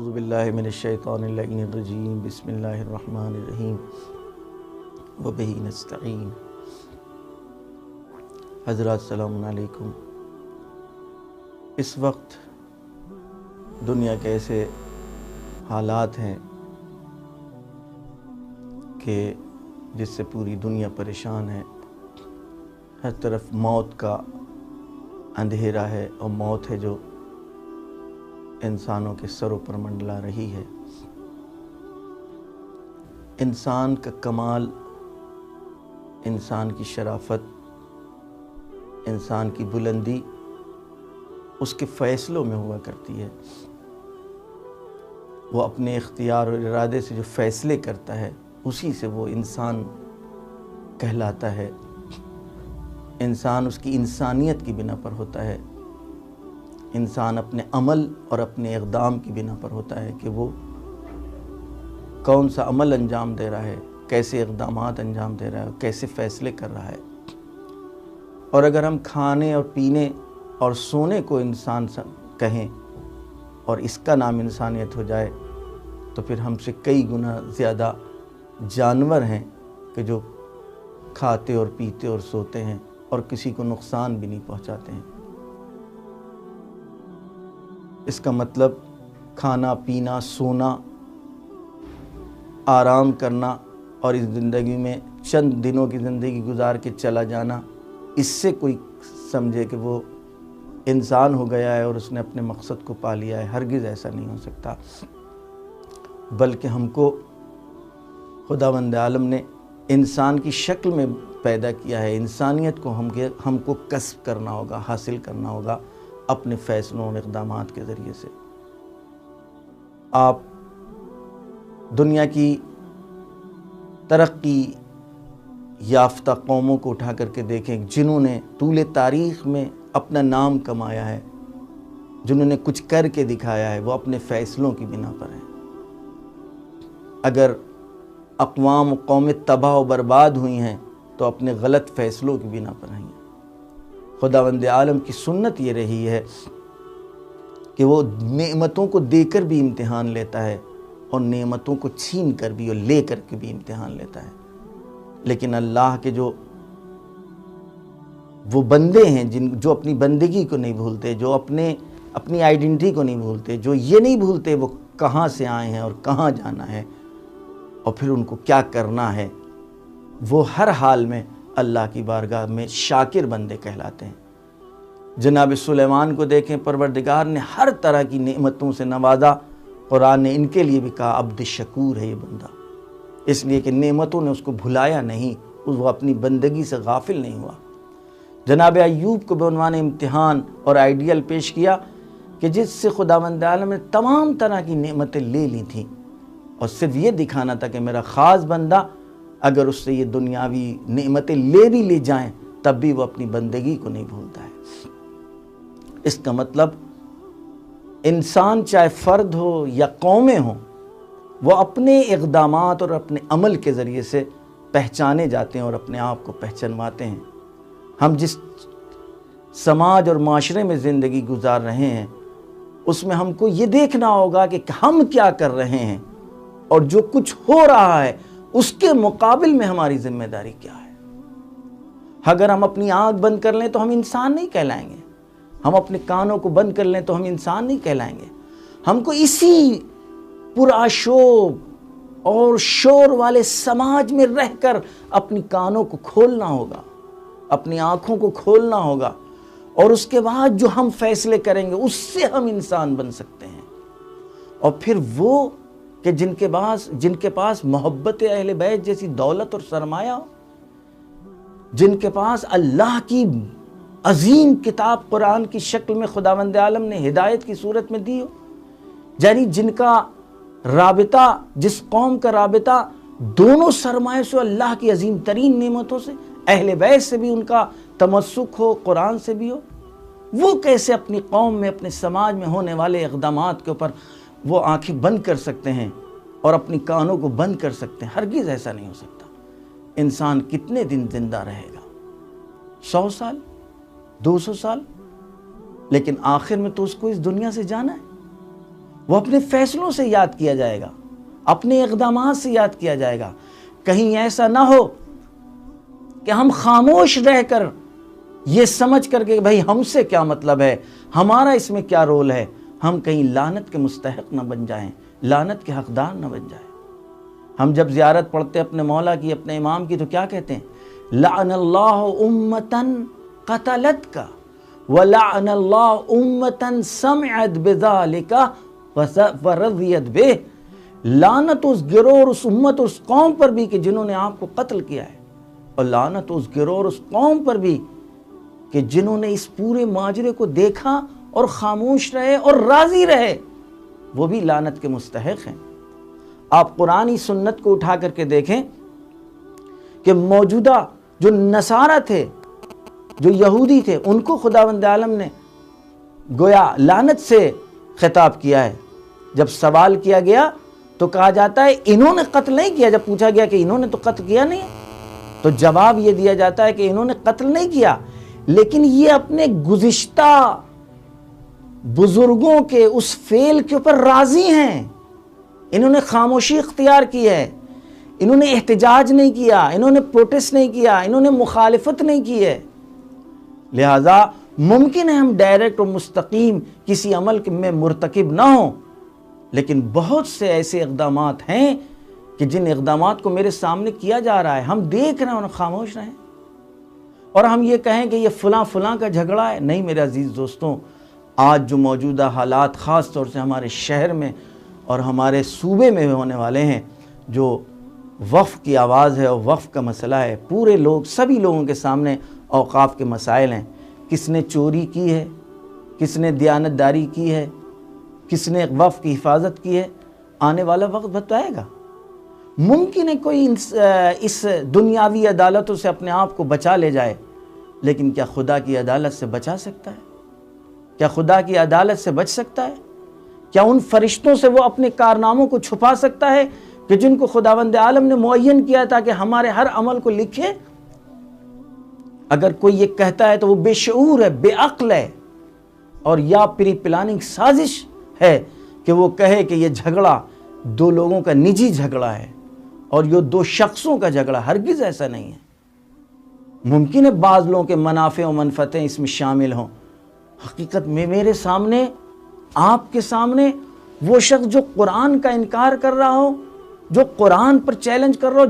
اعوذ باللہ من الشیطان اللعین الرجیم بسم اللہ الرحمن الرحیم وبہ نستعین۔ حضرات السلام علیکم۔ اس وقت دنیا کے ایسے حالات ہیں کہ جس سے پوری دنیا پریشان ہے، ہر طرف موت کا اندھیرا ہے اور موت ہے جو انسانوں کے سروں پر منڈلا رہی ہے۔ انسان کا کمال، انسان کی شرافت، انسان کی بلندی اس کے فیصلوں میں ہوا کرتی ہے۔ وہ اپنے اختیار اور ارادے سے جو فیصلے کرتا ہے اسی سے وہ انسان کہلاتا ہے۔ انسان اس کی انسانیت کی بنا پر ہوتا ہے۔ انسان اپنے عمل اور اپنے اقدام کی بنا پر ہوتا ہے کہ وہ کون سا عمل انجام دے رہا ہے، کیسے اقدامات انجام دے رہا ہے، کیسے فیصلے کر رہا ہے۔ اور اگر ہم کھانے اور پینے اور سونے کو انسان کہیں اور اس کا نام انسانیت ہو جائے تو پھر ہم سے کئی گنا زیادہ جانور ہیں کہ جو کھاتے اور پیتے اور سوتے ہیں اور کسی کو نقصان بھی نہیں پہنچاتے ہیں۔ اس کا مطلب کھانا پینا، سونا، آرام کرنا اور اس زندگی میں چند دنوں کی زندگی گزار کے چلا جانا، اس سے کوئی سمجھے کہ وہ انسان ہو گیا ہے اور اس نے اپنے مقصد کو پا لیا ہے۔ ہرگز ایسا نہیں ہو سکتا، بلکہ ہم کو خداوند عالم نے انسان کی شکل میں پیدا کیا ہے۔ انسانیت کو ہم کو کسب کرنا ہوگا، حاصل کرنا ہوگا اپنے فیصلوں اور اقدامات کے ذریعے سے۔ آپ دنیا کی ترقی یافتہ قوموں کو اٹھا کر کے دیکھیں جنہوں نے طول تاریخ میں اپنا نام کمایا ہے، جنہوں نے کچھ کر کے دکھایا ہے، وہ اپنے فیصلوں کی بنا پر ہیں۔ اگر اقوام و قومیں تباہ و برباد ہوئی ہیں تو اپنے غلط فیصلوں کی بنا پر ہیں۔ خداوند عالم کی سنت یہ رہی ہے کہ وہ نعمتوں کو دے کر بھی امتحان لیتا ہے اور نعمتوں کو چھین کر بھی اور لے کر کے بھی امتحان لیتا ہے۔ لیکن اللہ کے جو وہ بندے ہیں جو اپنی بندگی کو نہیں بھولتے، جو اپنی آئیڈینٹی کو نہیں بھولتے، جو یہ نہیں بھولتے وہ کہاں سے آئے ہیں اور کہاں جانا ہے اور پھر ان کو کیا کرنا ہے، وہ ہر حال میں اللہ کی بارگاہ میں شاکر بندے کہلاتے ہیں۔ جناب سلیمان کو دیکھیں، پروردگار نے ہر طرح کی نعمتوں سے نوازا۔ قرآن نے ان کے لیے بھی کہا عبد شکور ہے یہ بندہ، اس لیے کہ نعمتوں نے اس کو بھلایا نہیں، وہ اپنی بندگی سے غافل نہیں ہوا۔ جناب ایوب کو بعنوان امتحان اور آئیڈیل پیش کیا کہ جس سے خداوند عالم نے تمام طرح کی نعمتیں لے لی تھیں اور صرف یہ دکھانا تھا کہ میرا خاص بندہ اگر اس سے یہ دنیاوی نعمتیں لے جائیں تب بھی وہ اپنی بندگی کو نہیں بھولتا ہے۔ اس کا مطلب انسان چاہے فرد ہو یا قومیں ہوں، وہ اپنے اقدامات اور اپنے عمل کے ذریعے سے پہچانے جاتے ہیں اور اپنے آپ کو پہچانواتے ہیں۔ ہم جس سماج اور معاشرے میں زندگی گزار رہے ہیں اس میں ہم کو یہ دیکھنا ہوگا کہ ہم کیا کر رہے ہیں اور جو کچھ ہو رہا ہے اس کے مقابل میں ہماری ذمہ داری کیا ہے۔ اگر ہم اپنی آنکھ بند کر لیں تو ہم انسان نہیں کہلائیں گے، ہم اپنے کانوں کو بند کر لیں تو ہم انسان نہیں کہلائیں گے۔ ہم کو اسی پرآشوب اور شور والے سماج میں رہ کر اپنی کانوں کو کھولنا ہوگا، اپنی آنکھوں کو کھولنا ہوگا، اور اس کے بعد جو ہم فیصلے کریں گے اس سے ہم انسان بن سکتے ہیں۔ اور پھر وہ کہ جن کے پاس محبت اہل بیت جیسی دولت اور سرمایہ ہو، جن کے پاس اللہ کی عظیم کتاب قرآن کی شکل میں خداوند عالم نے ہدایت کی صورت میں دی ہو، یعنی جن کا رابطہ، جس قوم کا رابطہ دونوں سرمایہ سے، اللہ کی عظیم ترین نعمتوں سے، اہل بیت سے بھی ان کا تمسک ہو، قرآن سے بھی ہو، وہ کیسے اپنی قوم میں، اپنے سماج میں ہونے والے اقدامات کے اوپر وہ آنکھیں بند کر سکتے ہیں اور اپنی کانوں کو بند کر سکتے ہیں؟ ہرگز ایسا نہیں ہو سکتا۔ انسان کتنے دن زندہ رہے گا؟ 100 سال، 200 سال؟ لیکن آخر میں تو اس کو اس دنیا سے جانا ہے، وہ اپنے فیصلوں سے یاد کیا جائے گا، اپنے اقدامات سے یاد کیا جائے گا۔ کہیں ایسا نہ ہو کہ ہم خاموش رہ کر یہ سمجھ کر کہ بھائی ہم سے کیا مطلب ہے، ہمارا اس میں کیا رول ہے، ہم کہیں لعنت کے مستحق نہ بن جائیں، لعنت کے حقدار نہ بن جائیں۔ ہم جب زیارت پڑھتے اپنے مولا کی، اپنے امام کی، تو کیا کہتے ہیں؟ لعن اللہ امتن قتلت کا ولعن اللہ امتن سمعت بذالک ورضیت بہ۔ لعنت اس گروہ اور اس امت اور اس قوم پر بھی کہ جنہوں نے آپ کو قتل کیا ہے، اور لعنت اس گروہ اور اس قوم پر بھی کہ جنہوں نے اس پورے ماجرے کو دیکھا اور خاموش رہے اور راضی رہے، وہ بھی لعنت کے مستحق ہیں۔ آپ قرآنی سنت کو اٹھا کر کے دیکھیں کہ موجودہ جو نصارہ تھے، جو یہودی تھے، ان کو خداوند عالم نے گویا لعنت سے خطاب کیا ہے۔ جب سوال کیا گیا تو کہا جاتا ہے انہوں نے قتل نہیں کیا۔ جب پوچھا گیا کہ انہوں نے تو قتل کیا نہیں، تو جواب یہ دیا جاتا ہے کہ انہوں نے قتل نہیں کیا، لیکن یہ اپنے گزشتہ بزرگوں کے اس فعل کے اوپر راضی ہیں۔ انہوں نے خاموشی اختیار کی ہے، انہوں نے احتجاج نہیں کیا، انہوں نے پروٹیسٹ نہیں کیا، انہوں نے مخالفت نہیں کی ہے۔ لہٰذا ممکن ہے ہم ڈائریکٹ اور مستقیم کسی عمل میں مرتکب نہ ہوں، لیکن بہت سے ایسے اقدامات ہیں کہ جن اقدامات کو میرے سامنے کیا جا رہا ہے، ہم دیکھ رہے ہیں اور خاموش رہیں، اور ہم یہ کہیں کہ یہ فلاں فلاں کا جھگڑا ہے۔ نہیں میرے عزیز دوستوں، آج جو موجودہ حالات خاص طور سے ہمارے شہر میں اور ہمارے صوبے میں ہونے والے ہیں، جو وقف کی آواز ہے اور وقف کا مسئلہ ہے، پورے لوگ، سبھی لوگوں کے سامنے اوقاف کے مسائل ہیں۔ کس نے چوری کی ہے، کس نے دیانتداری کی ہے، کس نے وقف کی حفاظت کی ہے، آنے والا وقت بتائے گا۔ ممکن ہے کوئی اس دنیاوی عدالتوں سے اپنے آپ کو بچا لے جائے، لیکن کیا خدا کی عدالت سے بچا سکتا ہے؟ کیا خدا کی عدالت سے بچ سکتا ہے؟ کیا ان فرشتوں سے وہ اپنے کارناموں کو چھپا سکتا ہے کہ جن کو خداوند عالم نے معین کیا تھا کہ ہمارے ہر عمل کو لکھے؟ اگر کوئی یہ کہتا ہے تو وہ بے شعور ہے، بے عقل ہے، اور یا پری پلاننگ سازش ہے کہ وہ کہے کہ یہ جھگڑا دو لوگوں کا نجی جھگڑا ہے اور یہ دو شخصوں کا جھگڑا۔ ہرگز ایسا نہیں ہے۔ ممکن ہے بعض لوگوں کے منافع و منفعتیں اس میں شامل ہوں، حقیقت میں میرے سامنے، آپ کے سامنے وہ شخص جو قرآن کا انکار کر رہا ہو، جو قرآن پر چیلنج کر رہا ہو،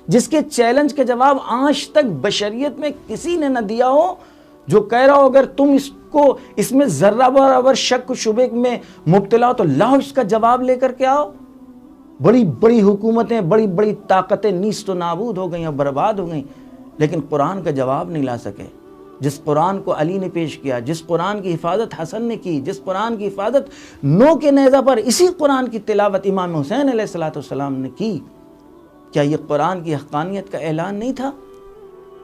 جس کے چیلنج کے جواب آج تک بشریت میں کسی نے نہ دیا ہو، جو کہہ رہا ہو اگر تم اس میں ذرہ برابر شک و شبے میں مبتلا ہو تو لاؤ اس کا جواب لے کر کے آؤ۔ بڑی بڑی حکومتیں، بڑی بڑی طاقتیں نیست و نابود ہو گئیں اور برباد ہو گئیں، لیکن قرآن کا جواب نہیں لا سکے۔ جس قرآن کو علی نے پیش کیا، جس قرآن کی حفاظت حسن نے کی، جس قرآن کی حفاظت نو کے نیزہ پر اسی قرآن کی تلاوت امام حسین علیہ السلام نے کی، کیا یہ قرآن کی حقانیت کا اعلان نہیں تھا؟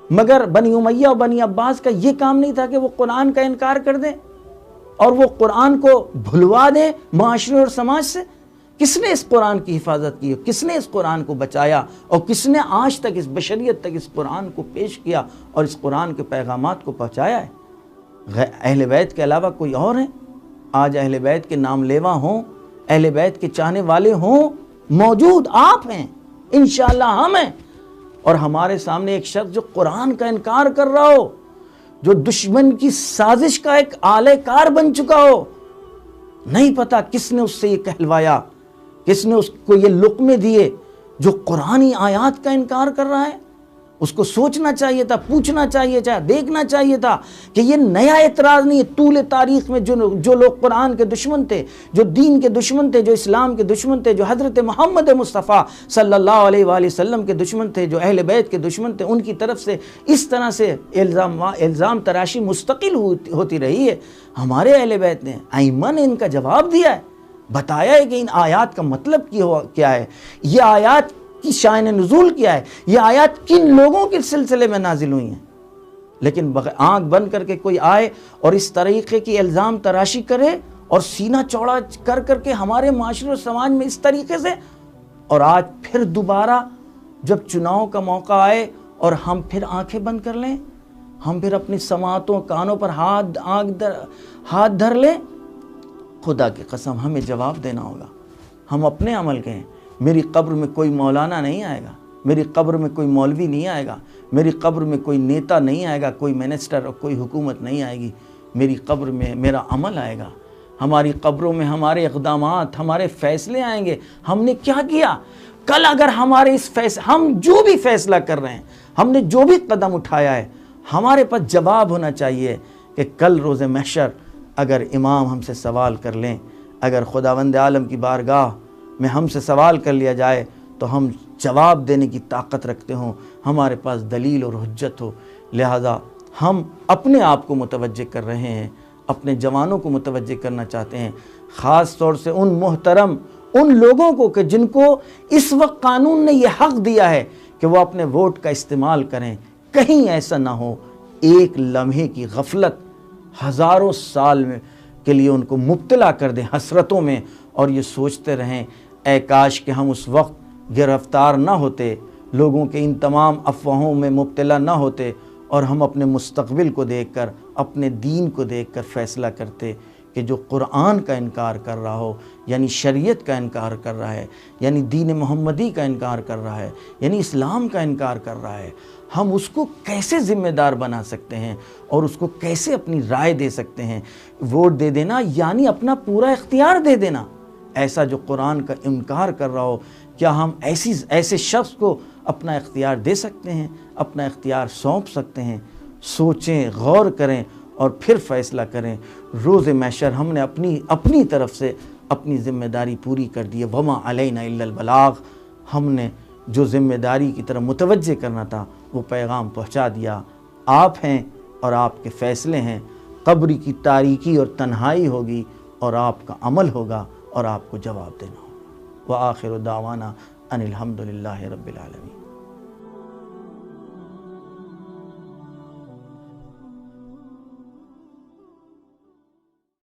مگر بنی امیہ اور بنی عباس کا یہ کام نہیں تھا کہ وہ قرآن کا انکار کر دیں اور وہ قرآن کو بھلوا دیں معاشرے اور سماج سے؟ کس نے اس قرآن کی حفاظت کی، کس نے اس قرآن کو بچایا، اور کس نے آج تک اس بشریت تک اس قرآن کو پیش کیا اور اس قرآن کے پیغامات کو پہنچایا ہے؟ اہل بیت کے علاوہ کوئی اور ہیں؟ آج اہل بیت کے نام لیوا ہوں، اہل بیت کے چاہنے والے ہوں، موجود آپ ہیں، انشاءاللہ ہم ہیں، اور ہمارے سامنے ایک شخص جو قرآن کا انکار کر رہا ہو، جو دشمن کی سازش کا ایک آلہ کار بن چکا ہو، نہیں پتا کس نے اس سے یہ کہلوایا، کس نے اس کو یہ لقمے دیے، جو قرآنی آیات کا انکار کر رہا ہے۔ اس کو سوچنا چاہیے تھا، پوچھنا چاہیے تھا، دیکھنا چاہیے تھا کہ یہ نیا اعتراض نہیں ہے۔ طول تاریخ میں جو لوگ قرآن کے دشمن تھے، جو دین کے دشمن تھے، جو اسلام کے دشمن تھے، جو حضرت محمد مصطفیٰ صلی اللہ علیہ وآلہ وسلم کے دشمن تھے، جو اہل بیت کے دشمن تھے، ان کی طرف سے اس طرح سے الزام تراشی مستقل ہوتی رہی ہے۔ ہمارے اہل بیت نے، ائمہ نے ان کا جواب دیا ہے، بتایا ہے کہ ان آیات کا مطلب کیا ہے، یہ آیات کی شان نزول کیا ہے، یہ آیات کن لوگوں کے سلسلے میں نازل ہوئی ہیں۔ لیکن آنکھ بند کر کے کوئی آئے اور اس طریقے کی الزام تراشی کرے اور سینہ چوڑا کر کے ہمارے معاشرے اور سماج میں اس طریقے سے، اور آج پھر دوبارہ جب چناؤ کا موقع آئے اور ہم پھر آنکھیں بند کر لیں، ہم پھر اپنی سماعتوں کانوں پر ہاتھ دھر لیں۔ خدا کی قسم ہمیں جواب دینا ہوگا. ہم اپنے عمل کے ہیں. میری قبر میں کوئی مولانا نہیں آئے گا, میری قبر میں کوئی مولوی نہیں آئے گا, میری قبر میں کوئی نیتا نہیں آئے گا, کوئی منسٹر اور کوئی حکومت نہیں آئے گی. میری قبر میں میرا عمل آئے گا. ہماری قبروں میں ہمارے اقدامات, ہمارے فیصلے آئیں گے. ہم نے کیا کیا کل؟ اگر ہمارے اس ہم جو بھی فیصلہ کر رہے ہیں, ہم نے جو بھی قدم اٹھایا ہے, ہمارے پاس جواب ہونا چاہیے کہ کل روز محشر اگر امام ہم سے سوال کر لیں, اگر خداوند عالم کی بارگاہ میں ہم سے سوال کر لیا جائے تو ہم جواب دینے کی طاقت رکھتے ہوں, ہمارے پاس دلیل اور حجت ہو. لہذا ہم اپنے آپ کو متوجہ کر رہے ہیں, اپنے جوانوں کو متوجہ کرنا چاہتے ہیں, خاص طور سے ان محترم ان لوگوں کو کہ جن کو اس وقت قانون نے یہ حق دیا ہے کہ وہ اپنے ووٹ کا استعمال کریں. کہیں ایسا نہ ہو ایک لمحے کی غفلت ہزاروں سال میں کے لیے ان کو مبتلا کر دیں حسرتوں میں, اور یہ سوچتے رہیں اے کاش کہ ہم اس وقت گرفتار نہ ہوتے, لوگوں کے ان تمام افواہوں میں مبتلا نہ ہوتے, اور ہم اپنے مستقبل کو دیکھ کر, اپنے دین کو دیکھ کر فیصلہ کرتے کہ جو قرآن کا انکار کر رہا ہو, یعنی شریعت کا انکار کر رہا ہے, یعنی دین محمدی کا انکار کر رہا ہے, یعنی اسلام کا انکار کر رہا ہے, ہم اس کو کیسے ذمہ دار بنا سکتے ہیں اور اس کو کیسے اپنی رائے دے سکتے ہیں. ووٹ دے دینا یعنی اپنا پورا اختیار دے دینا. ایسا جو قرآن کا انکار کر رہا ہو, کیا ہم ایسے شخص کو اپنا اختیار دے سکتے ہیں, اپنا اختیار سونپ سکتے ہیں؟ سوچیں, غور کریں اور پھر فیصلہ کریں. روز محشر ہم نے اپنی طرف سے اپنی ذمہ داری پوری کر دی ہے. وما علینا الا البلاغ. ہم نے جو ذمہ داری کی طرف متوجہ کرنا تھا وہ پیغام پہنچا دیا. آپ ہیں اور آپ کے فیصلے ہیں. قبر کی تاریکی اور تنہائی ہوگی اور آپ کا عمل ہوگا اور آپ کو جواب دینا ہوگا. وآخر دعوانا ان الحمد للہ رب العالمین.